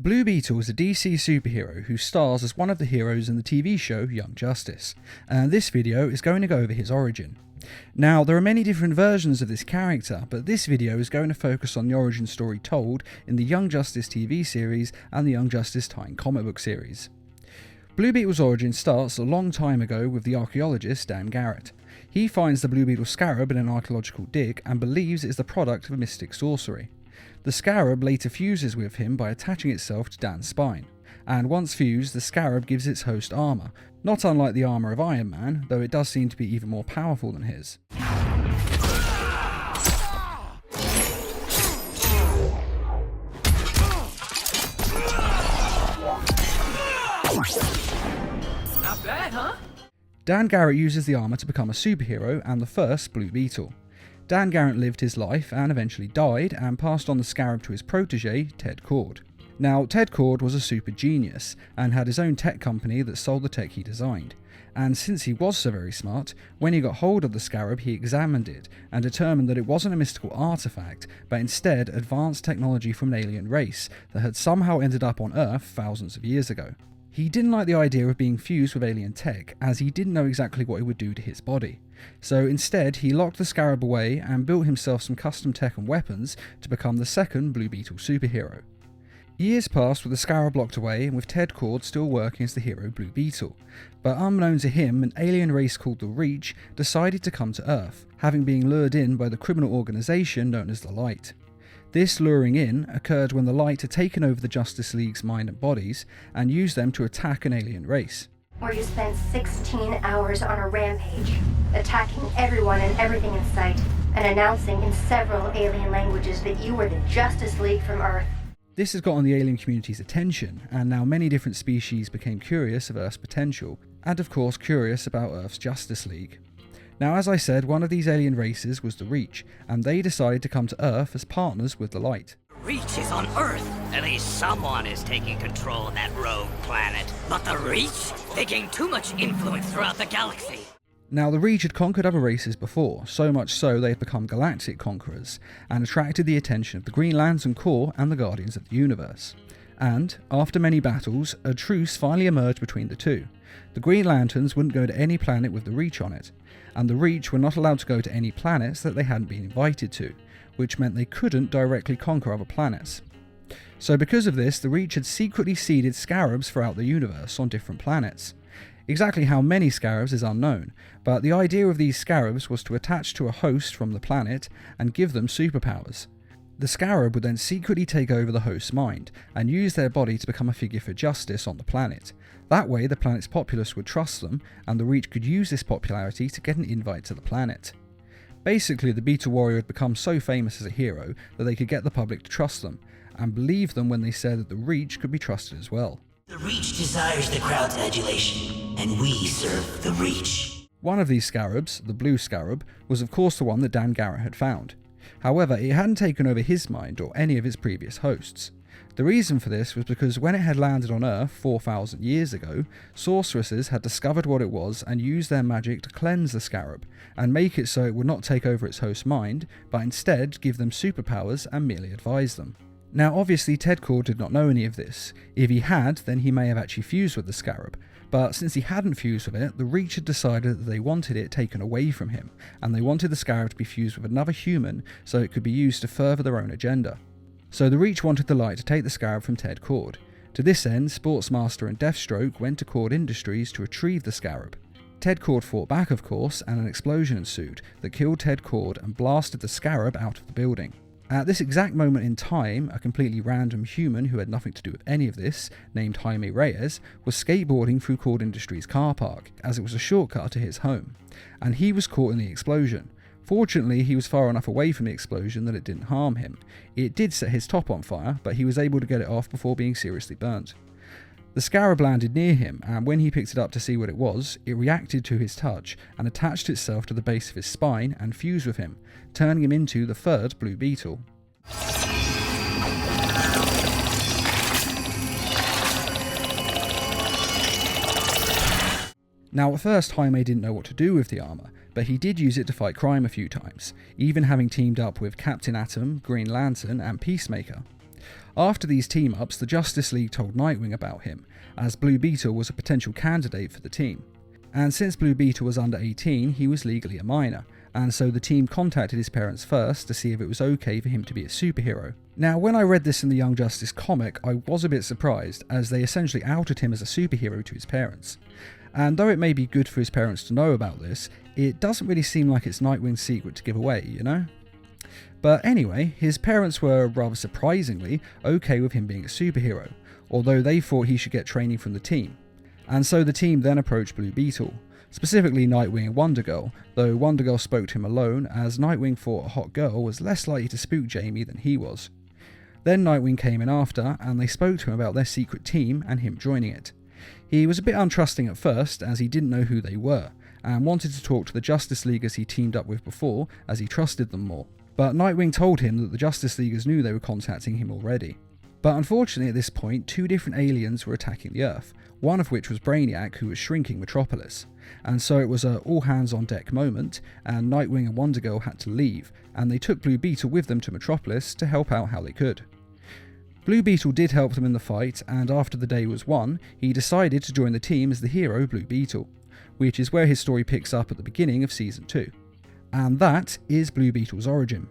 Blue Beetle is a DC superhero who stars as one of the heroes in the TV show Young Justice, and this video is going to go over his origin. Now, there are many different versions of this character, but this video is going to focus on the origin story told in the Young Justice TV series and the Young Justice tie-in comic book series. Blue Beetle's origin starts a long time ago with the archaeologist Dan Garrett. He finds the Blue Scarab in an archaeological dig and believes it is the product of mystic sorcery. The scarab later fuses with him by attaching itself to Dan's spine, and once fused, the scarab gives its host armour, not unlike the armour of Iron Man, though it does seem to be even more powerful than his. Not bad, huh? Dan Garrett uses the armour to become a superhero and the first Blue Beetle. Dan Garrett lived his life and eventually died and passed on the scarab to his protege, Ted Kord. Now, Ted Kord was a super genius and had his own tech company that sold the tech he designed. And since he was so very smart, when he got hold of the scarab he examined it and determined that it wasn't a mystical artifact, but instead advanced technology from an alien race that had somehow ended up on Earth thousands of years ago. He didn't like the idea of being fused with alien tech, as he didn't know exactly what it would do to his body. So instead, he locked the scarab away and built himself some custom tech and weapons to become the second Blue Beetle superhero. Years passed with the scarab locked away and with Ted Kord still working as the hero Blue Beetle, but unknown to him, an alien race called the Reach decided to come to Earth, having been lured in by the criminal organisation known as the Light. This luring in occurred when the Light had taken over the Justice League's mind and bodies and used them to attack an alien race. Where you spent 16 hours on a rampage, attacking everyone and everything in sight, and announcing in several alien languages that you were the Justice League from Earth. This has gotten the alien community's attention, and now many different species became curious of Earth's potential, and of course curious about Earth's Justice League. Now, as I said, one of these alien races was the Reach, and they decided to come to Earth as partners with the Light. Reach is on Earth. At least someone is taking control of that rogue planet. But the Reach? They gain too much influence throughout the galaxy. Now, the Reach had conquered other races before, so much so they had become galactic conquerors, and attracted the attention of the Green Lantern Corps and the Guardians of the Universe. And, after many battles, a truce finally emerged between the two. The Green Lanterns wouldn't go to any planet with the Reach on it, and the Reach were not allowed to go to any planets that they hadn't been invited to, which meant they couldn't directly conquer other planets. So because of this, the Reach had secretly seeded scarabs throughout the universe on different planets. Exactly how many scarabs is unknown, but the idea of these scarabs was to attach to a host from the planet and give them superpowers. The scarab would then secretly take over the host's mind and use their body to become a figure for justice on the planet. That way the planet's populace would trust them, and the Reach could use this popularity to get an invite to the planet. Basically, the Beetle Warrior had become so famous as a hero that they could get the public to trust them, and believe them when they said that the Reach could be trusted as well. The Reach desires the crowd's adulation, and we serve the Reach. One of these scarabs, the Blue Scarab, was of course the one that Dan Garrett had found. However, it hadn't taken over his mind or any of its previous hosts. The reason for this was because when it had landed on Earth 4,000 years ago, sorceresses had discovered what it was and used their magic to cleanse the scarab, and make it so it would not take over its host's mind, but instead give them superpowers and merely advise them. Now obviously Ted Kord did not know any of this. If he had, then he may have actually fused with the scarab, but since he hadn't fused with it, the Reach had decided that they wanted it taken away from him, and they wanted the scarab to be fused with another human so it could be used to further their own agenda. So the Reach wanted the Light to take the scarab from Ted Kord. To this end, Sportsmaster and Deathstroke went to Kord Industries to retrieve the scarab. Ted Kord fought back of course, and an explosion ensued that killed Ted Kord and blasted the scarab out of the building. At this exact moment in time, a completely random human who had nothing to do with any of this, named Jaime Reyes, was skateboarding through Kord Industries' car park, as it was a shortcut to his home, and he was caught in the explosion. Fortunately, he was far enough away from the explosion that it didn't harm him. It did set his top on fire, but he was able to get it off before being seriously burnt. The scarab landed near him, and when he picked it up to see what it was, it reacted to his touch and attached itself to the base of his spine and fused with him, turning him into the third Blue Beetle. Now at first Jaime didn't know what to do with the armour, but he did use it to fight crime a few times, even having teamed up with Captain Atom, Green Lantern and Peacemaker. After these team-ups, the Justice League told Nightwing about him, as Blue Beetle was a potential candidate for the team. And since Blue Beetle was under 18, he was legally a minor, and so the team contacted his parents first to see if it was okay for him to be a superhero. Now, when I read this in the Young Justice comic, I was a bit surprised, as they essentially outed him as a superhero to his parents. And though it may be good for his parents to know about this, it doesn't really seem like it's Nightwing's secret to give away, you know? But anyway, his parents were, rather surprisingly, okay with him being a superhero, although they thought he should get training from the team. And so the team then approached Blue Beetle, specifically Nightwing and Wonder Girl, though Wonder Girl spoke to him alone, as Nightwing thought a hot girl was less likely to spook Jamie than he was. Then Nightwing came in after, and they spoke to him about their secret team and him joining it. He was a bit untrusting at first, as he didn't know who they were, and wanted to talk to the Justice Leaguers he teamed up with before, as he trusted them more. But Nightwing told him that the Justice Leaguers knew they were contacting him already. But unfortunately at this point, 2 different aliens were attacking the Earth, one of which was Brainiac, who was shrinking Metropolis. And so it was a all-hands-on-deck moment, and Nightwing and Wonder Girl had to leave, and they took Blue Beetle with them to Metropolis to help out how they could. Blue Beetle did help them in the fight, and after the day was won, he decided to join the team as the hero Blue Beetle, which is where his story picks up at the beginning of Season 2. And that is Blue Beetle's origin.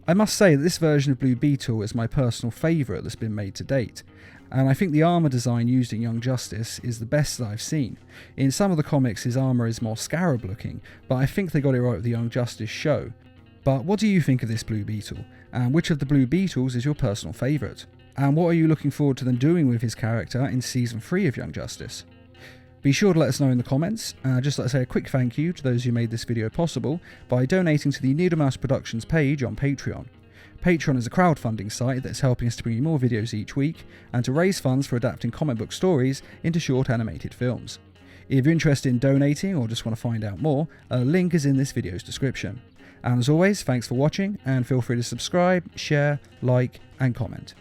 I must say that this version of Blue Beetle is my personal favourite that's been made to date, and I think the armour design used in Young Justice is the best that I've seen. In some of the comics his armour is more Scarab looking, but I think they got it right with the Young Justice show. But what do you think of this Blue Beetle, and which of the Blue Beetles is your personal favourite? And what are you looking forward to them doing with his character in Season 3 of Young Justice? Be sure to let us know in the comments. Just like to say a quick thank you to those who made this video possible by donating to the Needle Mouse Productions page on Patreon. Patreon is a crowdfunding site that's helping us to bring you more videos each week and to raise funds for adapting comic book stories into short animated films. If you're interested in donating or just want to find out more, a link is in this video's description. And as always, thanks for watching, and feel free to subscribe, share, like, and comment.